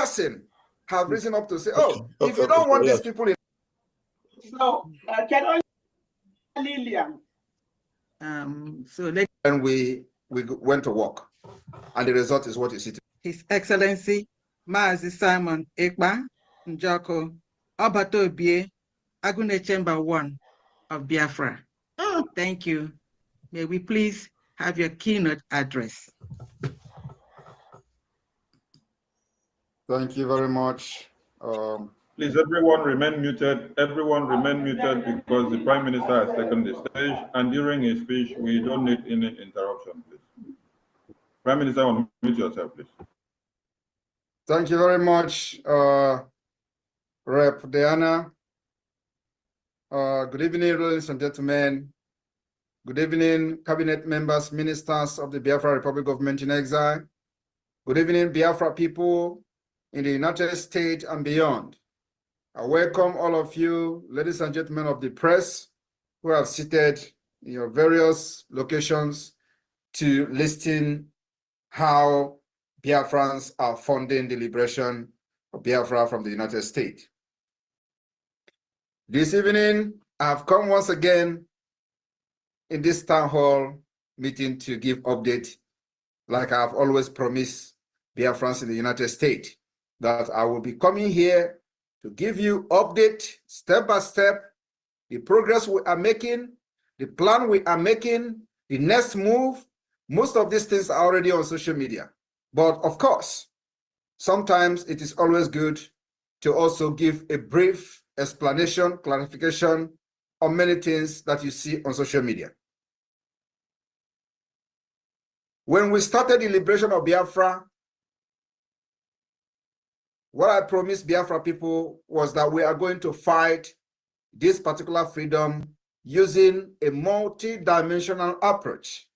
person have risen up to say, oh, if you don't want these people in. So, can only Lillian. And we went to work. And the result is what you see today. His Excellency, Mazi Simon Ekpa Njoko, Obatobie, Agune Chamber 1 of Biafra. Thank you. May we please have your keynote address. Thank you very much. Please, everyone remain muted. Everyone remain muted because the Prime Minister has taken the stage, and during his speech, we don't need any interruption, please. Prime Minister, unmute yourself, please. Thank you very much, Rep. Diana. Good evening, ladies and gentlemen. Good evening, cabinet members, ministers of the Biafra Republic Government in Exile. Good evening, Biafra people in the United States and beyond. I welcome all of you, ladies and gentlemen of the press, who have seated in your various locations to listen how Biafrans are funding the liberation of Biafra from the United States. This evening, I have come once again in this town hall meeting to give update, like I have always promised Biafrans in the United States, that I will be coming here to give you update step by step, the progress we are making, the plan we are making, the next move. Most of these things are already on social media. But of course, sometimes it is always good to also give a brief explanation, clarification on many things that you see on social media. When we started the liberation of Biafra, what I promised Biafra people was that we are going to fight this particular freedom using a multi-dimensional approach.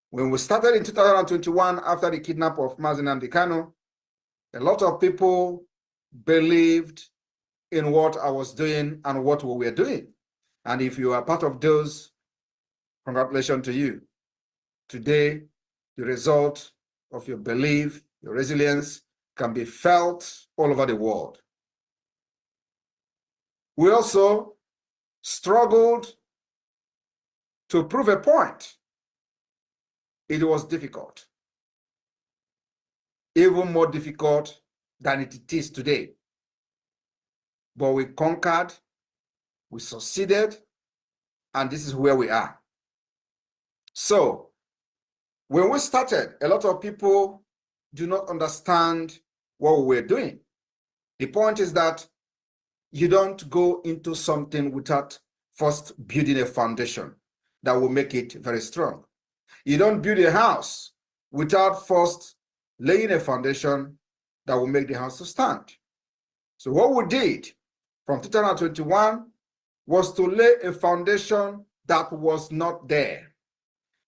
When we started in 2021, after the kidnapping of Mazi Nnamdi Kanu, a lot of people believed in what I was doing and what we were doing. And if you are part of those, congratulations to you. Today, the result of your belief, your resilience, can be felt all over the world. We also struggled to prove a point. It was difficult, even more difficult than it is today. But we conquered, we succeeded, and this is where we are. So, when we started, a lot of people do not understand what we were doing. The point is that you don't go into something without first building a foundation that will make it very strong. You don't build a house without first laying a foundation that will make the house to stand. So what we did from 2021 was to lay a foundation that was not there,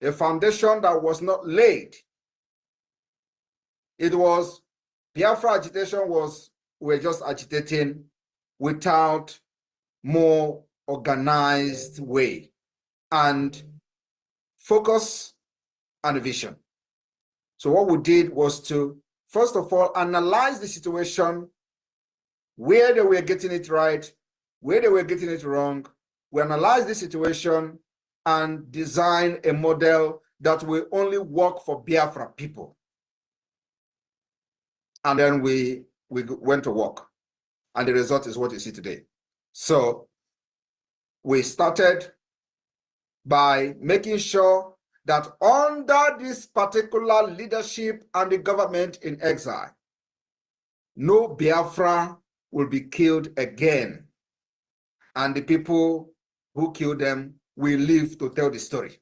a foundation that was not laid. It was Biafra agitation we're just agitating without more organized way and focus and vision. So what we did was to, first of all, analyze the situation, where they were getting it right, where they were getting it wrong. We analyzed the situation and design a model that will only work for Biafra people. And then we went to work. And the result is what you see today. So we started by making sure that under this particular leadership and the government in exile, no Biafra will be killed again. And the people who killed them will live to tell the story.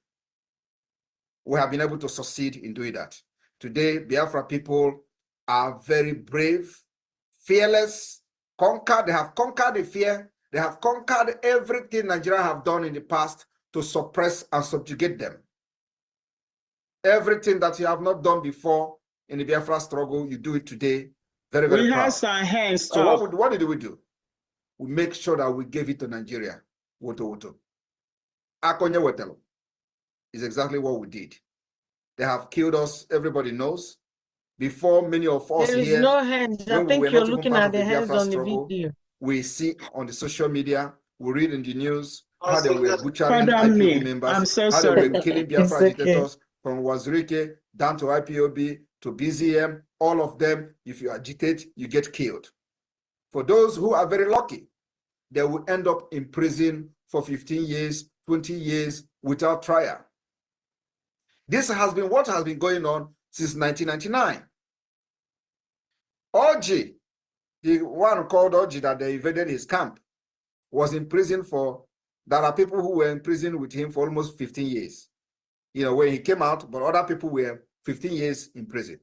We have been able to succeed in doing that. Today, Biafra people are very brave, fearless, they have conquered the fear. They have conquered everything Nigeria have done in the past to suppress and subjugate them. Everything that you have not done before in the Biafra struggle, you do it today. Very, very proud. We have some hands So up. what did we do? We make sure that we gave it to Nigeria. Woto. Akonye Wetelo is exactly what we did. They have killed us, everybody knows. before many of us There is here, no hands. I when we think were you're not even looking part at of the the hands Biafra on the struggle, video. we see on the social media, we read in the news how they were butchering Pardon IPOB me. members, I'm so how they sorry. were killing Biafra It's okay. agitators from Wazirike down to IPOB to BZM. All of them, if you agitate, you get killed. For those who are very lucky, they will end up in prison for 15 years, 20 years without trial. This has been what has been going on since 1999. Orji, the one called Orji that they invaded his camp, was in prison for, there are people who were in prison with him for almost 15 years. You know, when he came out, but other people were 15 years in prison.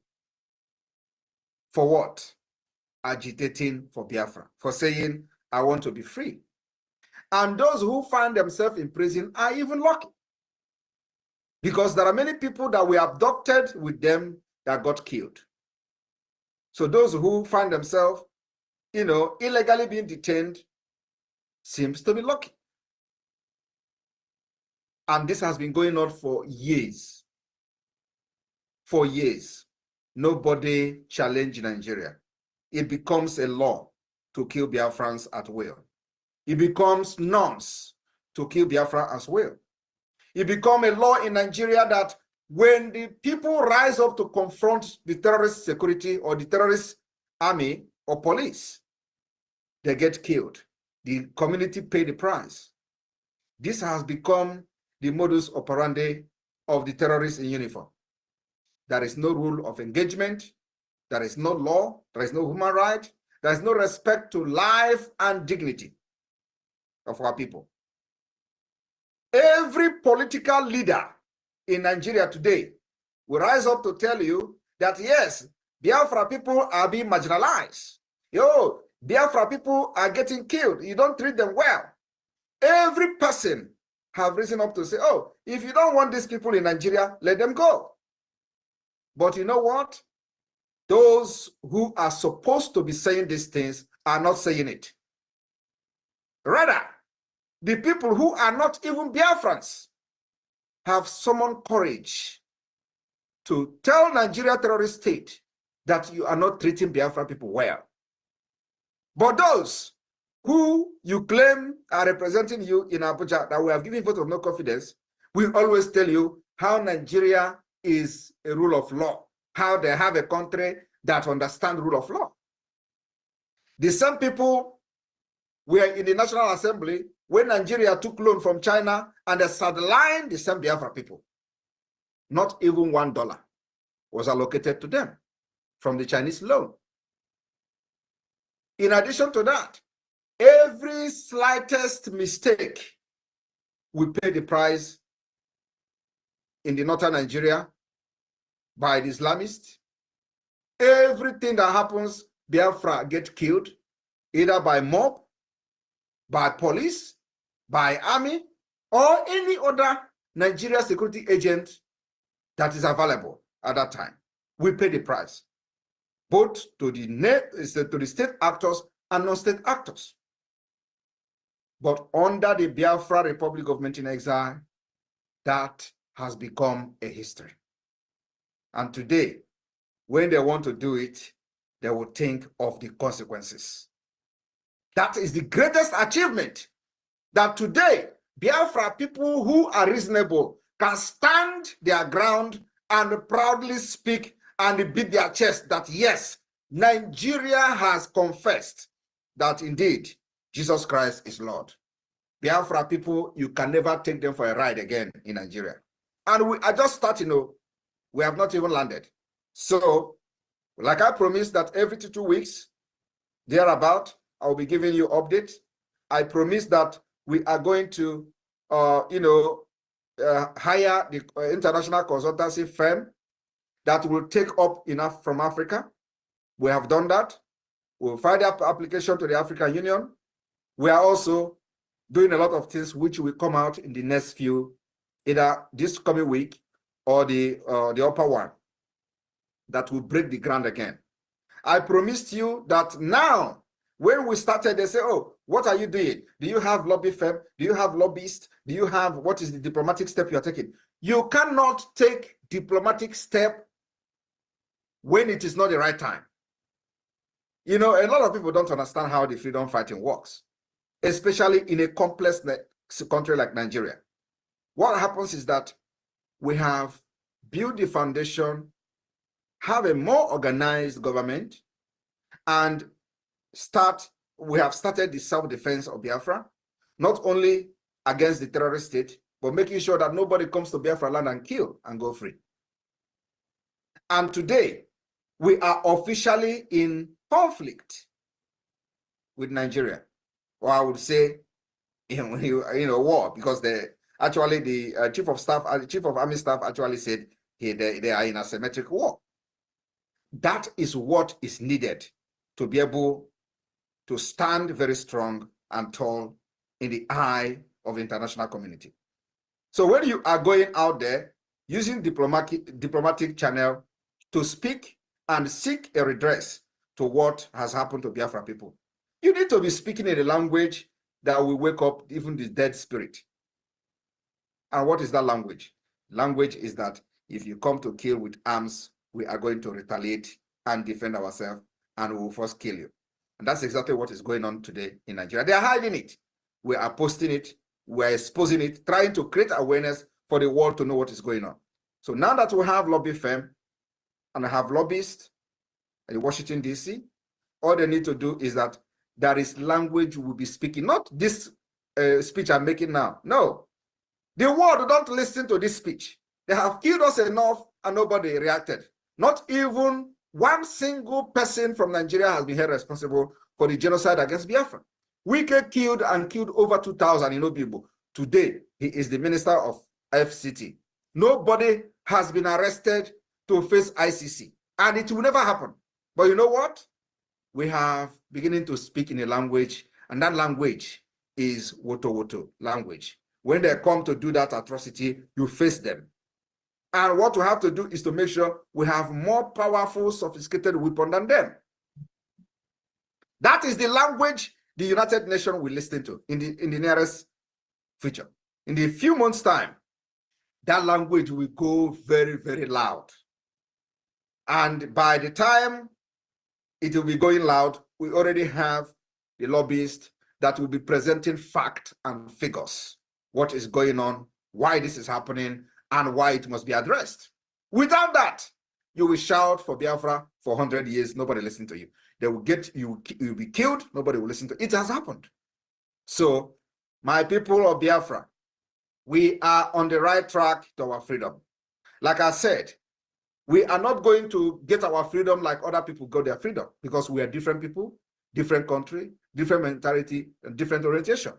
For what? Agitating for Biafra, for saying, I want to be free. And those who find themselves in prison are even lucky, because there are many people that were abducted with them that got killed. So those who find themselves, you know, illegally being detained seems to be lucky. And this has been going on for years. For years. Nobody challenged Nigeria. It becomes a law to kill Biafrans at will. It becomes norms to kill Biafra as well. It becomes a law in Nigeria that when the people rise up to confront the terrorist security or the terrorist army or police, they get killed. The community pay the price. This has become the modus operandi of the terrorists in uniform. There is no rule of engagement. There is no law. There is no human right. There is no respect to life and dignity of our people. Every political leader in Nigeria today will rise up to tell you that, yes, Biafra people are being marginalized. Yo, Biafra people are getting killed. You don't treat them well. Every person have risen up to say, oh, if you don't want these people in Nigeria, let them go. But you know what? Those who are supposed to be saying these things are not saying it. Rather, the people who are not even Biafrans have summoned courage to tell Nigeria terrorist state that you are not treating Biafra people well. But those who you claim are representing you in Abuja, that we have given vote of no confidence, will always tell you how Nigeria is a rule of law, how they have a country that understands rule of law. The same people were in the National Assembly when Nigeria took loan from China and they sidelined the same Biafra people. Not even $1 was allocated to them from the Chinese loan. In addition to that, every slightest mistake will pay the price in the northern Nigeria by the Islamists. Everything that happens, Biafra get killed, either by mob, by police, by army, or any other Nigeria security agent that is available at that time. We pay the price, both to the state actors and non-state actors. But under the Biafra Republic Government in Exile, that has become a history. And today, when they want to do it, they will think of the consequences. That is the greatest achievement, that today, Biafra people who are reasonable can stand their ground and proudly speak and beat their chest that, yes, Nigeria has confessed that indeed Jesus Christ is Lord. Biafra people, you can never take them for a ride again in Nigeria. And we are just starting, we have not even landed. So, like I promised that every 2 weeks, thereabout, I'll be giving you updates. I promise that we are going to, hire the international consultancy firm that will take up enough from Africa. We have done that. We'll file the application to the African Union. We are also doing a lot of things which will come out in the next few, either this coming week or the upper one, that will break the ground again. I promised you that now, when we started, they say, oh, what are you doing? Do you have lobby firm? Do you have lobbyists? Do you have, what is the diplomatic step you're taking? You cannot take diplomatic step when it is not the right time. You know, a lot of people don't understand how the freedom fighting works, especially in a complex country like Nigeria. What happens is that we have built the foundation, have a more organized government, and we have started the self-defense of Biafra, not only against the terrorist state, but making sure that nobody comes to Biafra land and kill and go free. And today, we are officially in conflict with Nigeria, or I would say, war, because the chief of staff, chief of army staff actually said they are in a asymmetric war. That is what is needed to be able to stand very strong and tall in the eye of the international community. So when you are going out there using diplomatic channel to speak and seek a redress to what has happened to Biafra people, you need to be speaking in a language that will wake up even the dead spirit. And what is that language? Language is that if you come to kill with arms, we are going to retaliate and defend ourselves, and we will first kill you. And that's exactly what is going on today in Nigeria. They are hiding it. We are posting it. We are exposing it, trying to create awareness for the world to know what is going on. So now that we have lobby firm and have lobbyists in Washington, D.C., all they need to do is that there is language we'll be speaking, not this speech I'm making now. No, the world don't listen to this speech. They have killed us enough and nobody reacted. Not even one single person from Nigeria has been held responsible for the genocide against Biafra. Wike killed over 2,000 people. Today, he is the minister of FCT. Nobody has been arrested to face ICC, and it will never happen. But you know what? We have beginning to speak in a language, and that language is Woto language. When they come to do that atrocity, you face them. And what we have to do is to make sure we have more powerful, sophisticated weapon than them. That is the language the United Nations will listen to in the nearest future. In a few months' time, that language will go very, very loud. And by the time it will be going loud, we already have the lobbyists that will be presenting fact and figures, what is going on, why this is happening, and why it must be addressed. Without that, you will shout for Biafra for 100 years, nobody listen to you. They will you'll be killed, nobody will listen to it. It has happened. So, my people of Biafra, we are on the right track to our freedom. Like I said, we are not going to get our freedom like other people got their freedom, because we are different people, different country, different mentality, and different orientation.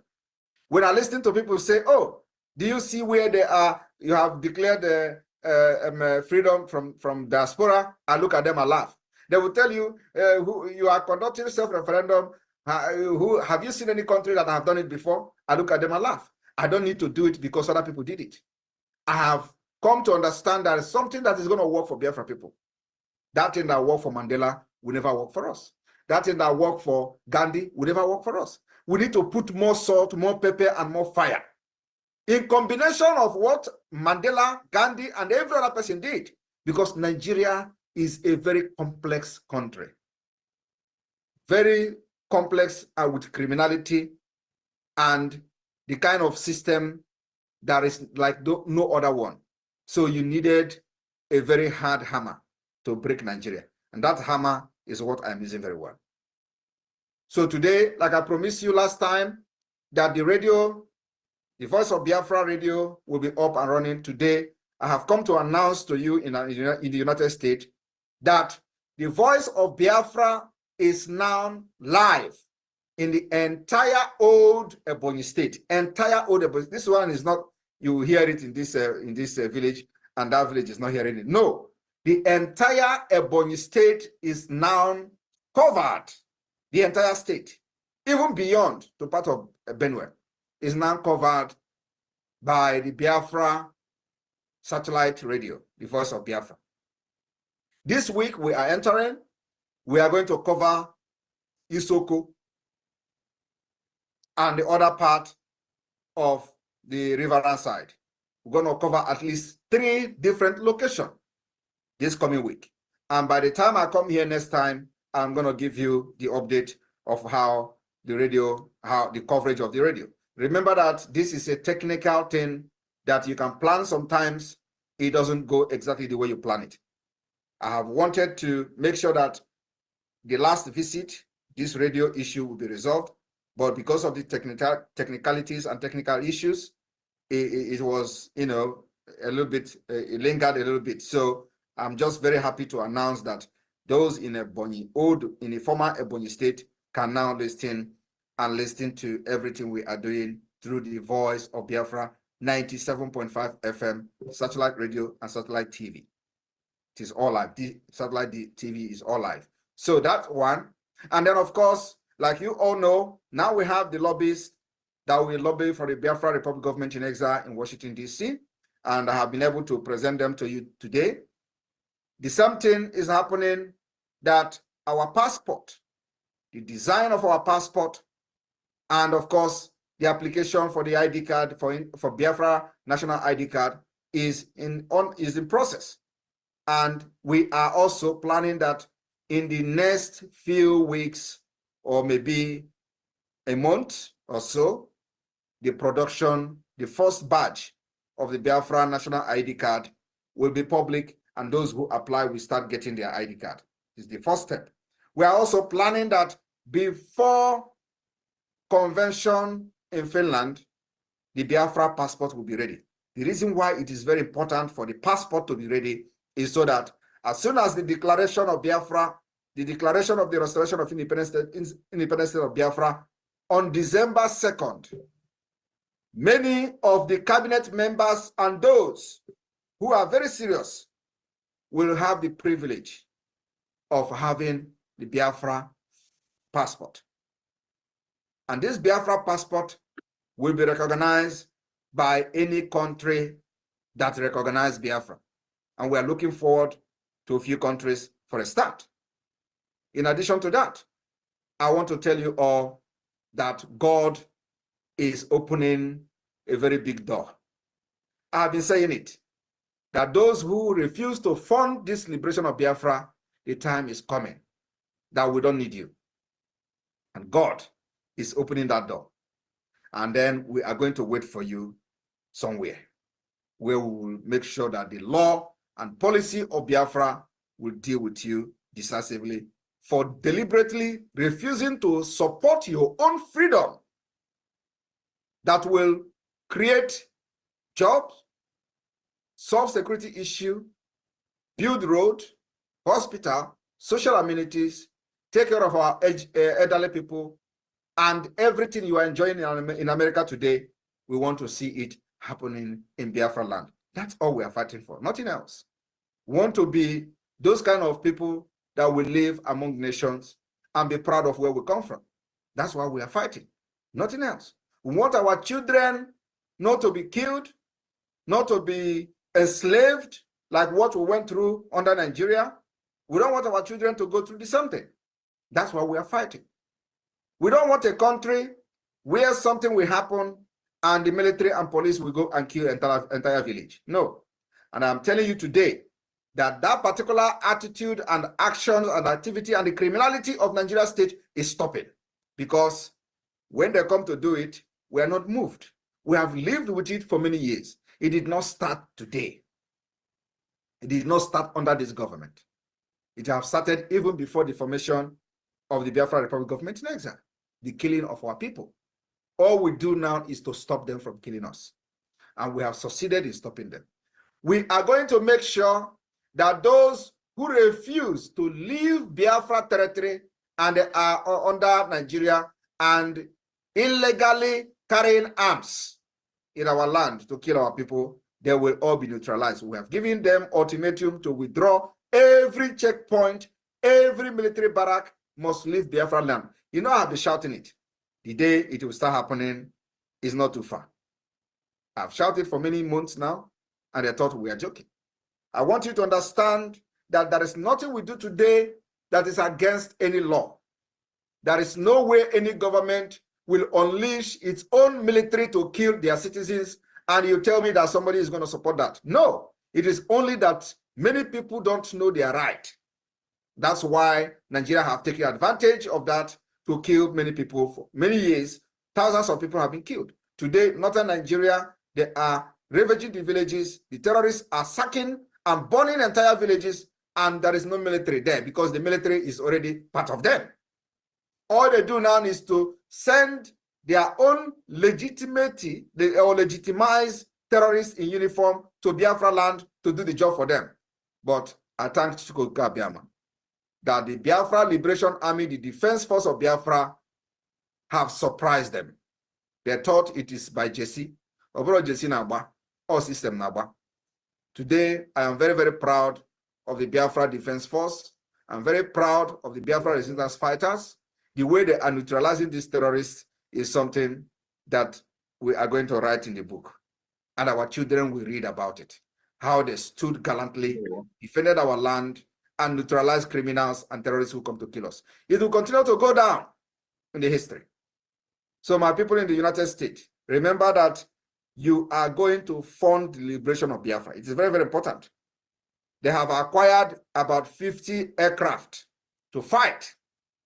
When I listen to people say, oh, do you see where they are? You have declared freedom from diaspora. I look at them and laugh. They will tell you, who you are conducting self-referendum. Who have you seen any country that have done it before? I look at them and laugh. I don't need to do it because other people did it. I have come to understand that something that is going to work for Biafra people. That thing that worked for Mandela will never work for us. That thing that worked for Gandhi will never work for us. We need to put more salt, more pepper, and more fire. In combination of what Mandela, Gandhi, and every other person did, because Nigeria is a very complex country. Very complex with criminality and the kind of system that is like no other one. So you needed a very hard hammer to break Nigeria. And that hammer is what I'm using very well. So today, like I promised you last time, that the radio, the Voice of Biafra radio, will be up and running today. I have come to announce to you in the United States that the Voice of Biafra is now live in the entire old Ebonyi state. Entire old Ebonyi. This one is not, you hear it in this village, and that village is not hearing it. No, the entire Ebonyi state is now covered. The entire state, even beyond to part of Benue, is now covered by the Biafra satellite radio, the Voice of Biafra. This week we are going to cover Isoko and the other part of the riverine side. We're going to cover at least 3 different locations this coming week. And by the time I come here next time, I'm going to give you the update of how the radio, how the coverage of the radio. Remember that this is a technical thing that you can plan. Sometimes it doesn't go exactly the way you plan it. I have wanted to make sure that the last visit, this radio issue will be resolved, but because of the technicalities and technical issues, it was, you know, a little bit, it lingered a little bit. So I'm just very happy to announce that those in in a former Ebonyi state can now listen to everything we are doing through the Voice of Biafra 97.5 FM, satellite radio and satellite TV. It is all live. The satellite TV is all live. So that's one. And then, of course, like you all know, now we have the lobbyists that will lobby for the Biafra Republic government in exile in Washington, D.C. And I have been able to present them to you today. The same thing is happening that our passport, the design of our passport, and of course, the application for the ID card for Biafra national ID card is in process. And we are also planning that in the next few weeks or maybe a month or so, the production, the first batch of the Biafra national ID card will be public, and those who apply will start getting their ID card. This is the first step. We are also planning that before convention in Finland, the Biafra passport will be ready. The reason why it is very important for the passport to be ready is so that as soon as the declaration of Biafra, the declaration of the restoration of independence state of Biafra on December 2nd, many of the cabinet members and those who are very serious will have the privilege of having the Biafra passport. And this Biafra passport will be recognized by any country that recognizes Biafra. And we are looking forward to a few countries for a start. In addition to that, I want to tell you all that God is opening a very big door. I have been saying it, that those who refuse to fund this liberation of Biafra, the time is coming that we don't need you. And God is opening that door. And then we are going to wait for you somewhere where we will make sure that the law and policy of Biafra will deal with you decisively for deliberately refusing to support your own freedom that will create jobs, solve security issue, build road, hospital, social amenities, take care of our elderly people, and everything you are enjoying in America today, we want to see it happening in Biafra land. That's all we are fighting for, nothing else. We want to be those kind of people that will live among nations and be proud of where we come from. That's why we are fighting, nothing else. We want our children not to be killed, not to be enslaved like what we went through under Nigeria. We don't want our children to go through the same thing. That's why we are fighting. We don't want a country where something will happen and the military and police will go and kill entire village. No. And I'm telling you today that that particular attitude and actions and activity and the criminality of Nigeria state is stopping, because when they come to do it, we are not moved. We have lived with it for many years. It did not start today. It did not start under this government. It has started even before the formation of the Biafra Republic government in exile, the killing of our people. All we do now is to stop them from killing us. And we have succeeded in stopping them. We are going to make sure that those who refuse to leave Biafra territory and are under Nigeria and illegally carrying arms in our land to kill our people, they will all be neutralized. We have given them ultimatum to withdraw. Every checkpoint, every military barrack must leave Biafra land. You know, I've been shouting it. The day it will start happening is not too far. I've shouted for many months now, and they thought we are joking. I want you to understand that there is nothing we do today that is against any law. There is no way any government will unleash its own military to kill their citizens, and you tell me that somebody is going to support that. No, it is only that many people don't know their right. That's why Nigeria have taken advantage of that to kill many people for many years. Thousands of people have been killed. Today, northern Nigeria, they are ravaging the villages. The terrorists are sacking and burning entire villages, and there is no military there because the military is already part of them. All they do now is to send their own legitimacy, or legitimize terrorists in uniform to Biafra land to do the job for them. But I thank Chukwuka Biama that the Biafra Liberation Army, the Defense Force of Biafra, have surprised them. They thought it is by Jesse, or Jesse Naba, or System Naba. Today, I am very, very proud of the Biafra Defense Force. I'm very proud of the Biafra resistance fighters. The way they are neutralizing these terrorists is something that we are going to write in the book. And our children will read about it. How they stood gallantly, defended our land, and neutralized criminals and terrorists who come to kill us. It will continue to go down in the history. So my people in the United States, remember that you are going to fund the liberation of Biafra. It is very, very important. They have acquired about 50 aircraft to fight.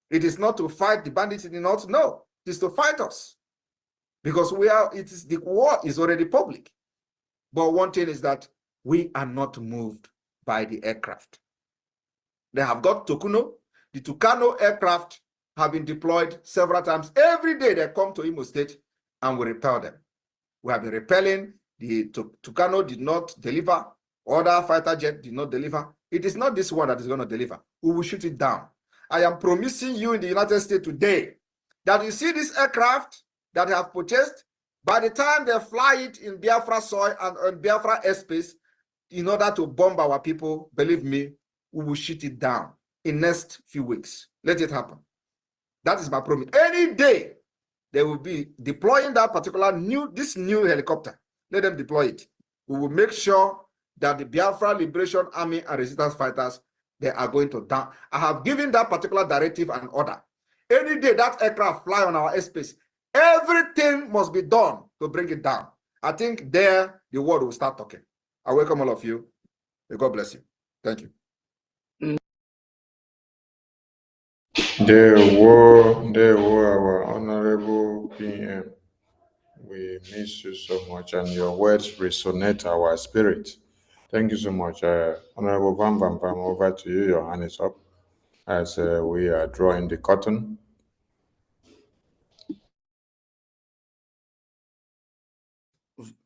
It is not to fight the bandits in the north, no, it is to fight us. Because the war is already public. But one thing is that we are not moved by the aircraft. They have got Tokuno. The Tucano aircraft have been deployed several times. Every day they come to Imo State and we repel them. We have been repelling. The Tucano did not deliver. Other fighter jet did not deliver. It is not this one that is going to deliver. We will shoot it down. I am promising you in the United States today that you see this aircraft that they have purchased, by the time they fly it in Biafra soil and on Biafra airspace, in order to bomb our people, believe me, we will shoot it down in next few weeks. Let it happen. That is my promise. Any day, they will be deploying that particular this new helicopter. Let them deploy it. We will make sure that the Biafra Liberation Army and resistance fighters, they are going to down. I have given that particular directive and order. Any day that aircraft fly on our airspace, everything must be done to bring it down. I think there the world will start talking. I welcome all of you. May God bless you. Thank you. There were our honorable PM. We miss you so much, and your words resonate our spirit. Thank you so much. Honorable Bam Bam Bam, over to you. Your hand is up as we are drawing the curtain.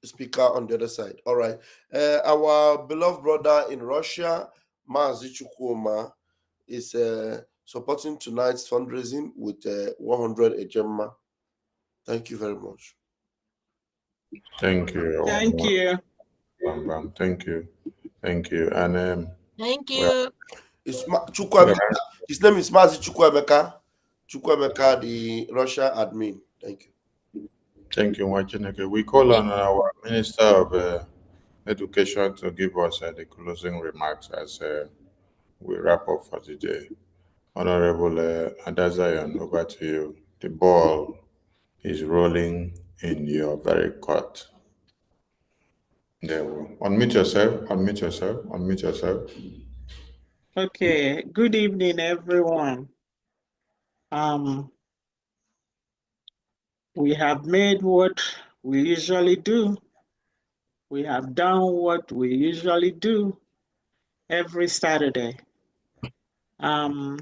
Speaker on the other side. All right. Our beloved brother in Russia, Mazi Chukwuma, is supporting tonight's fundraising with 100 ejema. Thank you very much. Thank you. Thank you. Bam Bam. Thank you. Thank you. And thank you. It's his name is Mazi Chukwemeka. Chukwemeka, the Russia admin. Thank you. Thank you, Wachineke. We call on our Minister of Education to give us the closing remarks as we wrap up for the day. Honorable Adazayan, over to you. The ball is rolling in your very court. There we go. Unmute yourself, unmute yourself, unmute yourself. Okay, good evening, everyone. We have made what we usually do. We have done what we usually do every Saturday. Right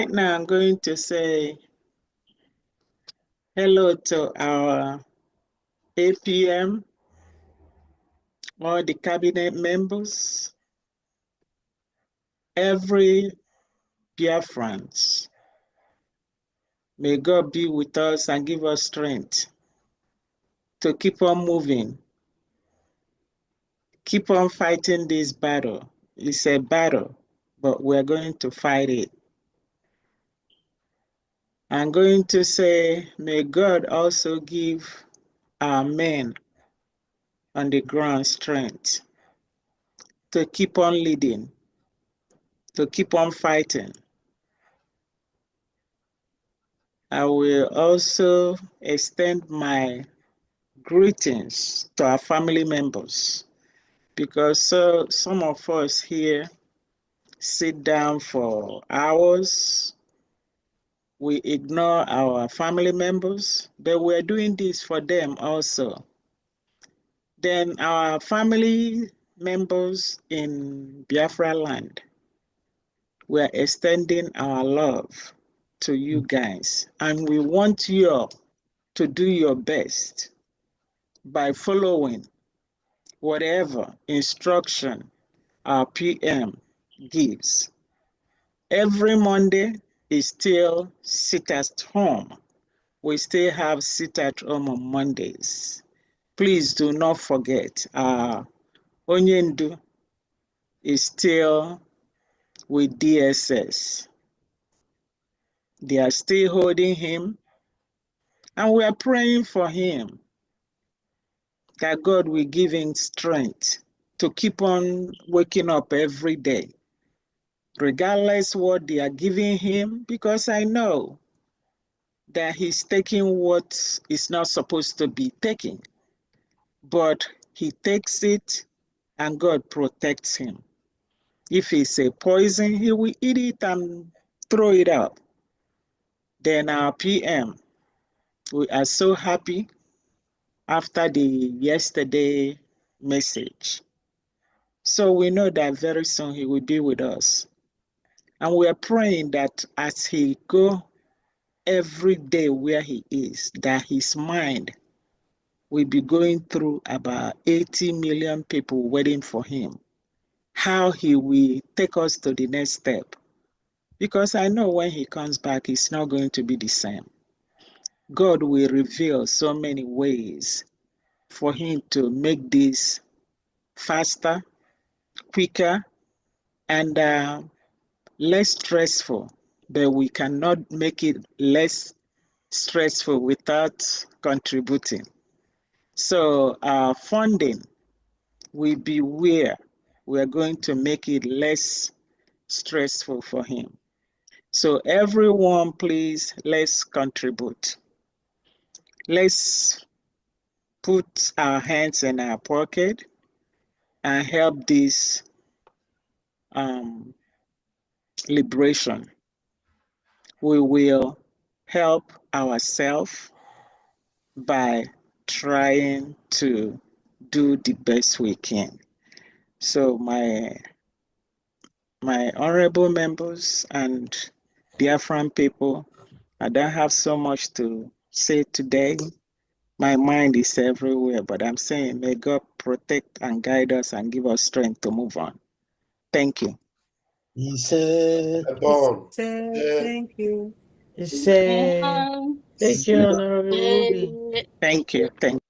now, I'm going to say hello to our APM, all the cabinet members, every Biafrans. May God be with us and give us strength to keep on moving, keep on fighting this battle. It's a battle, but we're going to fight it. I'm going to say, may God also give our men on the ground strength to keep on leading, to keep on fighting. I will also extend my greetings to our family members, because some of us here sit down for hours. We ignore our family members, but we're doing this for them also. Then our family members in Biafra land, we're extending our love to you guys. And we want you all to do your best by following whatever instruction our PM gives. Every Monday is still sit at home. We still have sit at home on Mondays. Please do not forget, Onyendu is still with DSS. They are still holding him, and we are praying for him that God will give him strength to keep on waking up every day, regardless what they are giving him, because I know that he's taking what is not supposed to be taken, but he takes it and God protects him. If it's a poison, he will eat it and throw it out. Then our PM, we are so happy after the yesterday message. So we know that very soon he will be with us. And we are praying that as he go every day where he is, that his mind will be going through about 80 million people waiting for him, how he will take us to the next step. Because I know when he comes back, it's not going to be the same. God will reveal so many ways for him to make this faster, quicker, and less stressful. But we cannot make it less stressful without contributing. So our funding will be where we're going to make it less stressful for him. So everyone, please, let's contribute. Let's put our hands in our pocket and help this liberation. We will help ourselves by trying to do the best we can. So my honorable members and Biafran people, I don't have so much to say today. My mind is everywhere, but I'm saying may God protect and guide us and give us strength to move on. Thank you. He said, Thank he said, thank you, Honorable Ruby. Thank you. Thank you.